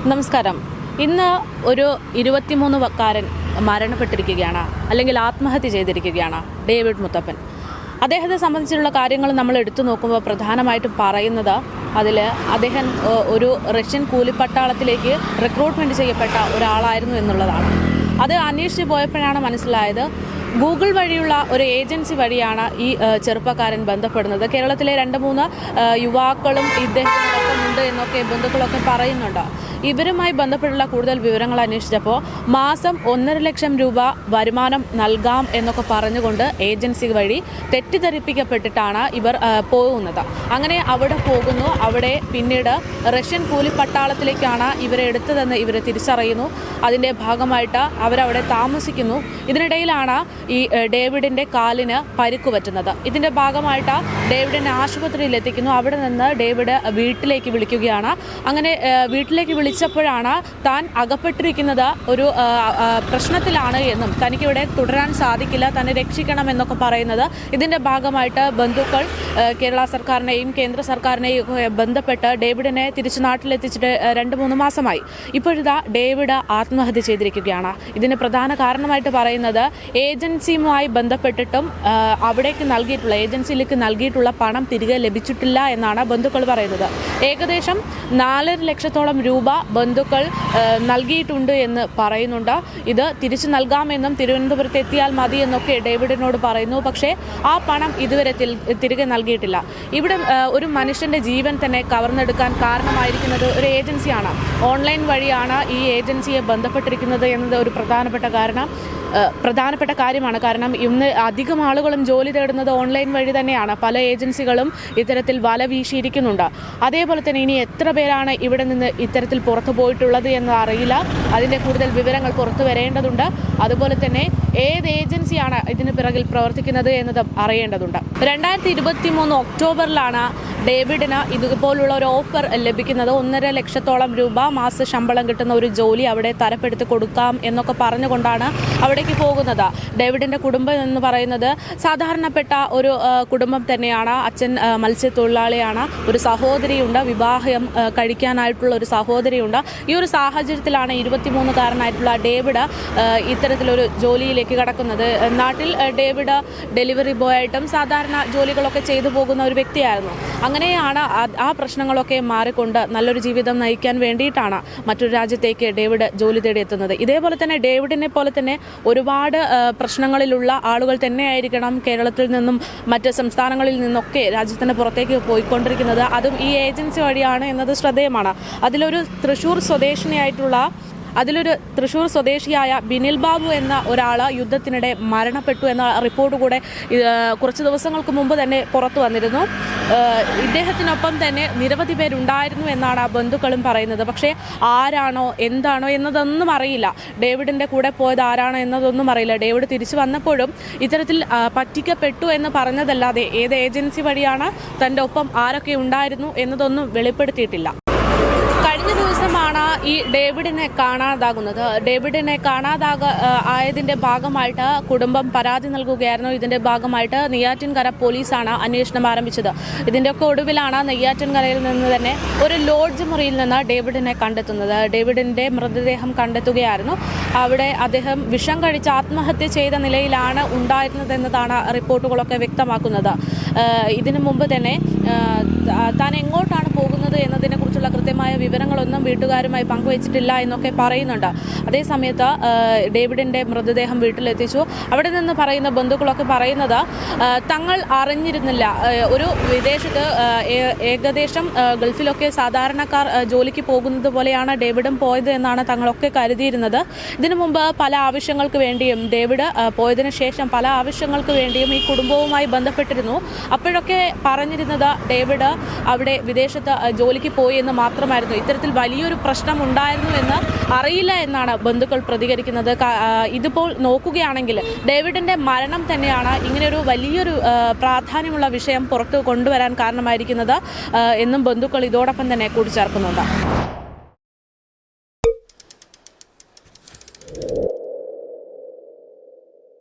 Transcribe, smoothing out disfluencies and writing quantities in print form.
നമസ്കാരം. ഇന്ന് ഒരു 23കാരൻ മരണപ്പെട്ടിരിക്കുകയാണ്, അല്ലെങ്കിൽ ആത്മഹത്യ ചെയ്തിരിക്കുകയാണ്. ഡേവിഡ് മുത്തപ്പൻ. അദ്ദേഹത്തെ സംബന്ധിച്ചുള്ള കാര്യങ്ങൾ നമ്മൾ എടുത്തു നോക്കുമ്പോൾ പ്രധാനമായിട്ടും പറയുന്നത് അദ്ദേഹം ഒരു റഷ്യൻ കൂലിപ്പട്ടാളത്തിലേക്ക് റിക്രൂട്ട്മെൻറ്റ് ചെയ്യപ്പെട്ട ഒരാളായിരുന്നു എന്നുള്ളതാണ്. അത് അന്വേഷിച്ച് പോയപ്പോഴാണ് മനസ്സിലായത് ഗൂഗിൾ വഴിയുള്ള ഒരു ഏജൻസി വഴിയാണ് ഈ ചെറുപ്പക്കാരൻ ബന്ധപ്പെടുന്നത്. കേരളത്തിലെ 2-3 യുവാക്കളും ഇദ്ദേഹത്തിനൊപ്പം ഉണ്ട് എന്നൊക്കെ ബന്ധുക്കളൊക്കെ പറയുന്നുണ്ട്. ഇവരുമായി ബന്ധപ്പെട്ടുള്ള കൂടുതൽ വിവരങ്ങൾ അന്വേഷിച്ചപ്പോൾ മാസം 1.5 ലക്ഷം രൂപ വരുമാനം നൽകാം എന്നൊക്കെ പറഞ്ഞുകൊണ്ട് ഏജൻസി വഴി തെറ്റിദ്ധരിപ്പിക്കപ്പെട്ടിട്ടാണ് ഇവർ പോകുന്നത്. അങ്ങനെ അവിടെ പോകുന്നു. അവിടെ പിന്നീട് റഷ്യൻ കൂലിപ്പട്ടാളത്തിലേക്കാണ് ഇവരെ എടുത്തതെന്ന് ഇവർ തിരിച്ചറിയുന്നു. അതിൻ്റെ ഭാഗമായിട്ട് അവരവിടെ താമസിക്കുന്നു. ഇതിനിടയിലാണ് ഈ ഡേവിഡിൻ്റെ കാലിന് പരിക്ക് പറ്റുന്നത്. ഇതിൻ്റെ ഭാഗമായിട്ട് ഡേവിഡിനെ ആശുപത്രിയിൽ എത്തിക്കുന്നു. അവിടെ നിന്ന് ഡേവിഡ് വീട്ടിലേക്ക് വിളിക്കുകയാണ്. അങ്ങനെ വീട്ടിലേക്ക് വിളിച്ചപ്പോഴാണ് താൻ അകപ്പെട്ടിരിക്കുന്നത് ഒരു പ്രശ്നത്തിലാണ് എന്നും തനിക്കിവിടെ തുടരാൻ സാധിക്കില്ല, തന്നെ രക്ഷിക്കണമെന്നൊക്കെ പറയുന്നത്. ഇതിൻ്റെ ഭാഗമായിട്ട് ബന്ധുക്കൾ കേരള സർക്കാരിനെയും കേന്ദ്ര സർക്കാരിനെയും ബന്ധപ്പെട്ട് ഡേവിഡിനെ തിരിച്ചു നാട്ടിലെത്തിച്ചിട്ട് 2-3 മാസമായി. ഇപ്പോഴിതാ ഡേവിഡ് ആത്മഹത്യ ചെയ്തിരിക്കുകയാണ്. ഇതിന് പ്രധാന കാരണമായിട്ട് പറയുന്നത് ഏജൻസിയുമായി ബന്ധപ്പെട്ടിട്ടും ഏജൻസിയിലേക്ക് നൽകിയിട്ടുള്ള പണം തിരികെ ലഭിച്ചിട്ടില്ല എന്നാണ് ബന്ധുക്കൾ പറയുന്നത്. ഏകദേശം 4.5 ലക്ഷത്തോളം രൂപ ബന്ധുക്കൾ നൽകിയിട്ടുണ്ട് എന്ന് പറയുന്നുണ്ട്. ഇത് തിരിച്ചു നൽകാമെന്നും തിരുവനന്തപുരത്ത് എത്തിയാൽ മതി എന്നൊക്കെ ഡേവിഡിനോട് പറയുന്നു. പക്ഷേ ആ പണം ഇതുവരെ തിരികെ നൽകിയിട്ടില്ല. ഇവിടെ ഒരു മനുഷ്യൻ്റെ ജീവൻ തന്നെ കവർന്നെടുക്കാൻ കാരണമായിരിക്കുന്നത് ഒരു ഏജൻസിയാണ്. ഓൺലൈൻ വഴിയാണ് ഈ ഏജൻസിയെ ബന്ധപ്പെട്ടിരിക്കുന്നത് എന്നത് ഒരു പ്രധാനപ്പെട്ട കാര്യമാണ്. കാരണം ഇന്ന് അധികം ആളുകളും ജോലി തേടുന്നത് ഓൺലൈൻ വഴി തന്നെയാണ്. പല ഏജൻസികളും ഇത്തരത്തിൽ വല വീശിയിരിക്കുന്നുണ്ട്. അതേപോലെ തന്നെ ഇനി എത്ര പേരാണ് ഇവിടെ നിന്ന് ഇത്തരത്തിൽ പുറത്തു പോയിട്ടുള്ളത് എന്ന് അറിയില്ല. അതിൻ്റെ കൂടുതൽ വിവരങ്ങൾ പുറത്തു വരേണ്ടതുണ്ട്. അതുപോലെ തന്നെ ഏത് ഏജൻസിയാണ് ഇതിന് പിറകിൽ പ്രവർത്തിക്കുന്നത് എന്നതും അറിയേണ്ടതുണ്ട്. 2023 ഒക്ടോബറിലാണ് ഡേവിഡിന് ഇതുപോലുള്ള ഒരു ഓഫർ ലഭിക്കുന്നത്. 1.5 ലക്ഷത്തോളം രൂപ മാസ ശമ്പളം കിട്ടുന്ന ഒരു ജോലി അവിടെ തരപ്പെടുത്തി കൊടുക്കാം എന്നൊക്കെ പറഞ്ഞുകൊണ്ടാണ് അവിടേക്ക് പോകുന്നത്. ഡേവിഡിൻ്റെ കുടുംബം എന്ന് പറയുന്നത് സാധാരണപ്പെട്ട ഒരു കുടുംബം തന്നെയാണ്. അച്ഛൻ മത്സ്യത്തൊഴിലാളിയാണ്. ഒരു സഹോദരിയുണ്ട്, വിവാഹം കഴിക്കാനായിട്ടുള്ള ഒരു സഹോദരിയുണ്ട്. ഈ ഒരു സാഹചര്യത്തിലാണ് 23കാരനായിട്ടുള്ള ഡേവിഡ് ഇത്തരത്തിലൊരു ജോലിയിലേക്ക് കടക്കുന്നത്. നാട്ടിൽ ഡേവിഡ് ഡെലിവറി ബോയ് ആയിട്ടും സാധാരണ ജോലികളൊക്കെ ചെയ്തു പോകുന്ന ഒരു വ്യക്തിയായിരുന്നു. അങ്ങനെയാണ് ആ പ്രശ്നങ്ങളൊക്കെ മാറിക്കൊണ്ട് നല്ലൊരു ജീവിതം നയിക്കാൻ വേണ്ടിയിട്ടാണ് മറ്റൊരു രാജ്യത്തേക്ക് ഡേവിഡ് ജോലി തേടി എത്തുന്നത്. ഇതേപോലെ തന്നെ ഡേവിഡിനെ പോലെ തന്നെ ഒരുപാട് പ്രശ്നങ്ങളിലുള്ള ആളുകൾ തന്നെയായിരിക്കണം കേരളത്തിൽ നിന്നും മറ്റ് സംസ്ഥാനങ്ങളിൽ നിന്നൊക്കെ രാജ്യത്തിന് പുറത്തേക്ക് പോയിക്കൊണ്ടിരിക്കുന്നത്. അതും ഈ ഏജൻസി വഴിയാണ് എന്നത് ശ്രദ്ധേയമാണ്. അതിലൊരു തൃശ്ശൂർ സ്വദേശിയായ ബിനിൽ ബാബു എന്ന ഒരാൾ യുദ്ധത്തിനിടെ മരണപ്പെട്ടു എന്ന റിപ്പോർട്ട് കൂടെ കുറച്ച് ദിവസങ്ങൾക്ക് മുമ്പ് തന്നെ പുറത്തു വന്നിരുന്നു. ഇദ്ദേഹത്തിനൊപ്പം തന്നെ നിരവധി പേരുണ്ടായിരുന്നു എന്നാണ് ബന്ധുക്കളും പറയുന്നത്. പക്ഷേ ആരാണോ എന്താണോ എന്നതൊന്നും അറിയില്ല. ഡേവിഡിൻ്റെ കൂടെ പോയത് ആരാണോ എന്നതൊന്നും അറിയില്ല. ഡേവിഡ് തിരിച്ചു വന്നപ്പോഴും ഇത്തരത്തിൽ പറ്റിക്കപ്പെട്ടു എന്ന് പറഞ്ഞതല്ലാതെ ഏത് ഏജൻസി വഴിയാണ് തൻ്റെ ഒപ്പം ആരൊക്കെ ഉണ്ടായിരുന്നു എന്നതൊന്നും വെളിപ്പെടുത്തിയിട്ടില്ല. കഴിഞ്ഞ ദിവസമാണ് ഈ ഡേവിഡിനെ കാണാതാകുന്നത്. ആയതിൻ്റെ ഭാഗമായിട്ട് കുടുംബം പരാതി നൽകുകയായിരുന്നു. ഇതിൻ്റെ ഭാഗമായിട്ട് നെയ്യാറ്റിൻകര പോലീസാണ് അന്വേഷണം ആരംഭിച്ചത്. ഇതിൻ്റെയൊക്കെ ഒടുവിലാണ് നെയ്യാറ്റിൻകരയിൽ നിന്ന് തന്നെ ഒരു ലോഡ്ജ് മുറിയിൽ നിന്ന് ഡേവിഡിനെ കണ്ടെത്തുന്നത്. ഡേവിഡിൻ്റെ മൃതദേഹം കണ്ടെത്തുകയായിരുന്നു. അവിടെ അദ്ദേഹം വിഷം കഴിച്ച് ആത്മഹത്യ ചെയ്ത നിലയിലാണ് ഉണ്ടായിരുന്നതെന്നതാണ് റിപ്പോർട്ടുകളൊക്കെ വ്യക്തമാക്കുന്നത്. ഇതിനു മുമ്പ് തന്നെ താൻ എങ്ങോട്ടാണ് പോകുന്നത് എന്നതിനെക്കുറിച്ചുള്ള കൃത്യമായ വിവരങ്ങളൊന്നും വീട്ടുകാരുമായി പങ്കുവച്ചിട്ടില്ല എന്നൊക്കെ പറയുന്നുണ്ട്. അതേസമയത്ത് ഡേവിഡിൻ്റെ മൃതദേഹം വീട്ടിലെത്തിച്ചു. അവിടെ നിന്ന് പറയുന്ന ബന്ധുക്കളൊക്കെ പറയുന്നത് തങ്ങൾ അറിഞ്ഞിരുന്നില്ല. ഒരു വിദേശത്ത് ഏകദേശം ഗൾഫിലൊക്കെ സാധാരണക്കാർ ജോലിക്ക് പോകുന്നത് പോലെയാണ് ഡേവിഡും പോയത് എന്നാണ് തങ്ങളൊക്കെ കരുതിയിരുന്നത്. ഇതിനു മുമ്പ് പല ആവശ്യങ്ങൾക്ക് വേണ്ടിയും ഡേവിഡ് പോയതിനു ശേഷം പല ആവശ്യങ്ങൾക്ക് വേണ്ടിയും ഈ കുടുംബവുമായി ബന്ധപ്പെട്ടിരുന്നു. അപ്പോഴൊക്കെ പറഞ്ഞിരുന്നത് ഡേവിഡ് അവിടെ വിദേശത്ത് ജോലിക്ക് പോയി എന്ന് മാത്രമായിരുന്നു. ഇത്തരത്തിൽ വലിയൊരു പ്രശ്നം ഉണ്ടായിരുന്നു എന്ന് അറിയില്ല എന്നാണ് ബന്ധുക്കൾ പ്രതികരിക്കുന്നത്. ഇതിപ്പോൾ നോക്കുകയാണെങ്കിൽ ഡേവിഡിൻ്റെ മരണം തന്നെയാണ് ഇങ്ങനെയൊരു വലിയൊരു പ്രാധാന്യമുള്ള വിഷയം പുറത്തു കൊണ്ടുവരാൻ കാരണമായിരിക്കുന്നത് എന്നും ബന്ധുക്കൾ ഇതോടൊപ്പം തന്നെ കൂട്ടിച്ചേർക്കുന്നുണ്ട്.